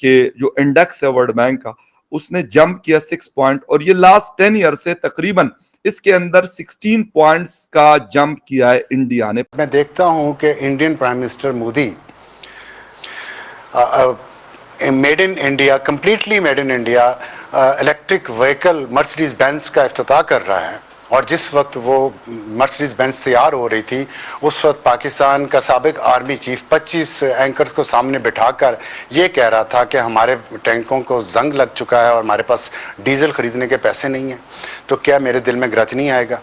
के जो इंडेक्स है वर्ल्ड बैंक का, उसने जंप किया 6 पॉइंट, और ये लास्ट 10 ईयर से तकरीबन इसके अंदर 16 पॉइंट्स का जंप किया है इंडिया ने। मैं देखता हूं कि Indian prime minister Modi made in India, completely made in India electric vehicle Mercedes Benz का इफ्तिताह कर रहा है। और जिस वक्त वो मर्सिडीज बेंज तैयार हो रही थी, उस वक्त पाकिस्तान का साबिक आर्मी चीफ 25 एंकर्स को सामने बिठाकर ये कह रहा था कि हमारे टैंकों को जंग लग चुका है और हमारे पास डीजल खरीदने के पैसे नहीं हैं। तो क्या मेरे दिल में ग्रज नहीं आएगा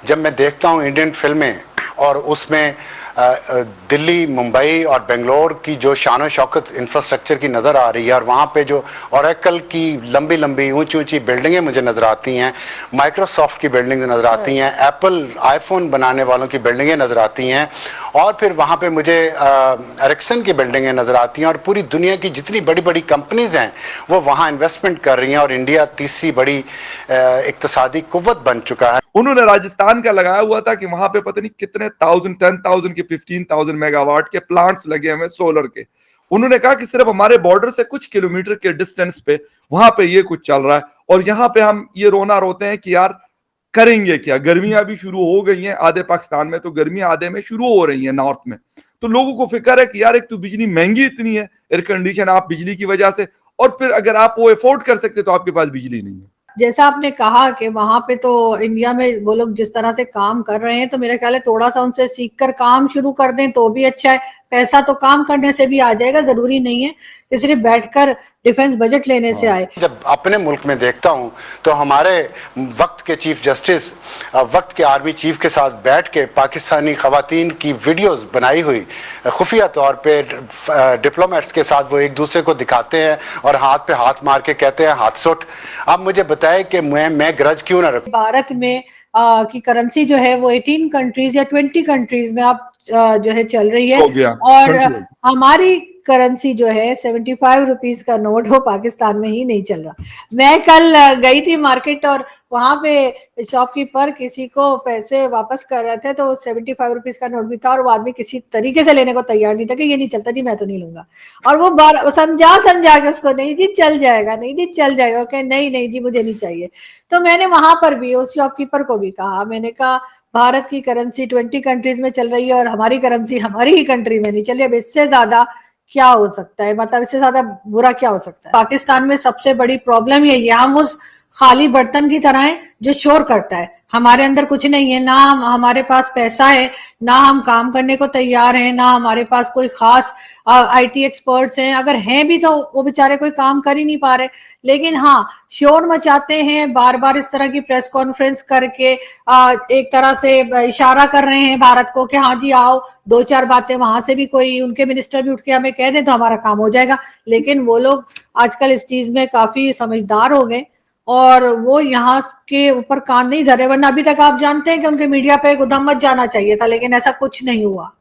जब मैं देखता हूँ इंडियन फिल्में और उसमें दिल्ली, मुंबई और बेंगलोर की जो शान शौकत इंफ्रास्ट्रक्चर की नज़र आ रही है, और वहाँ पे जो ओरेकल की लंबी लंबी ऊंची ऊंची बिल्डिंगें मुझे नज़र आती हैं, माइक्रोसॉफ्ट की बिल्डिंग नज़र आती हैं, एप्पल आईफोन बनाने वालों की बिल्डिंगें नज़र आती हैं, और फिर वहाँ पे मुझे एरिक्सन की बिल्डिंगें नज़र आती हैं, और पूरी दुनिया की जितनी बड़ी बड़ी कंपनीज हैं वो वहाँ इन्वेस्टमेंट कर रही हैं, और इंडिया तीसरी बड़ी इक्तिसादी कुव्वत बन चुका है। उन्होंने राजस्थान का लगाया हुआ था कि वहां पे पता नहीं कितने 10,000 के 15,000 मेगावाट के प्लांट्स लगे हुए सोलर के। उन्होंने कहा कि सिर्फ हमारे बॉर्डर से कुछ किलोमीटर के डिस्टेंस पे वहां पे ये कुछ चल रहा है, और यहाँ पे हम ये रोना रोते हैं कि यार करेंगे क्या। गर्मियां भी शुरू हो गई हैं आधे पाकिस्तान में, तो गर्मियां आधे में शुरू हो रही हैं नॉर्थ में। तो लोगों को फिक्र है कि यार एक तो बिजली महंगी इतनी है, एयर कंडीशन आप बिजली की वजह से, और फिर अगर आप वो अफोर्ड कर सकते तो आपके पास बिजली नहीं है। जैसा आपने कहा कि वहां पे तो इंडिया में वो लोग जिस तरह से काम कर रहे हैं, तो मेरा ख्याल है थोड़ा सा उनसे सीखकर काम शुरू कर दें तो भी अच्छा है। पैसा तो काम करने से भी आ जाएगा, जरूरी नहीं है कि सिर्फ बैठकर डिफेंस बजट लेने से आए। जब अपने मुल्क में देखता हूं तो हमारे वक्त के चीफ जस्टिस वक्त के आर्मी चीफ के साथ बैठ के पाकिस्तानी खवातीन की वीडियोस बनाई हुई खुफिया तौर पे डिप्लोमेट्स के साथ वो एक दूसरे को दिखाते हैं और हाथ पे हाथ मार के कहते हैं हाथ सुट। अब मुझे बताएं कि मैं ग्रज क्यों ना रखूं। भारत में की करेंसी जो है वो 18 कंट्रीज या 20 कंट्रीज में आप जो है चल रही है, और हमारी करेंसी जो है 75 रुपीज का नोट वो पाकिस्तान में ही नहीं चल रहा। मैं कल गई थी मार्केट और वहां पे शॉपकीपर किसी को पैसे वापस कर रहे थे, तो 75 रुपीज का नोट भी था और वो आदमी किसी तरीके से लेने को तैयार नहीं था कि ये नहीं चलता जी, मैं तो नहीं लूंगा। और वो समझा के उसको, नहीं जी चल जाएगा, नहीं जी चल जाएगा, कहे नहीं नहीं जी मुझे नहीं चाहिए। तो मैंने वहां पर भी उस शॉपकीपर को भी कहा, मैंने कहा भारत की करेंसी 20 कंट्रीज में चल रही है और हमारी करेंसी हमारी ही कंट्री में नहीं चल रही, अब इससे ज्यादा क्या हो सकता है, मतलब इससे ज्यादा बुरा क्या हो सकता है। पाकिस्तान में सबसे बड़ी प्रॉब्लम यही है, हम उस खाली बर्तन की तरह है जो शोर करता है, हमारे अंदर कुछ नहीं है, ना हमारे पास पैसा है, ना हम काम करने को तैयार हैं, ना हमारे पास कोई खास आईटी एक्सपर्ट्स हैं, अगर हैं भी तो वो बेचारे कोई काम कर ही नहीं पा रहे। लेकिन हाँ, शोर मचाते हैं, बार बार इस तरह की प्रेस कॉन्फ्रेंस करके एक तरह से इशारा कर रहे हैं भारत को कि हाँ जी आओ, दो चार बातें वहां से भी कोई उनके मिनिस्टर भी उठ के हमें कह दें तो हमारा काम हो जाएगा। लेकिन वो लोग आजकल इस चीज में काफी समझदार हो गए और वो यहाँ के ऊपर कान नहीं धरे, वरना अभी तक आप जानते हैं कि उनके मीडिया पे गुदाम मच जाना चाहिए था, लेकिन ऐसा कुछ नहीं हुआ।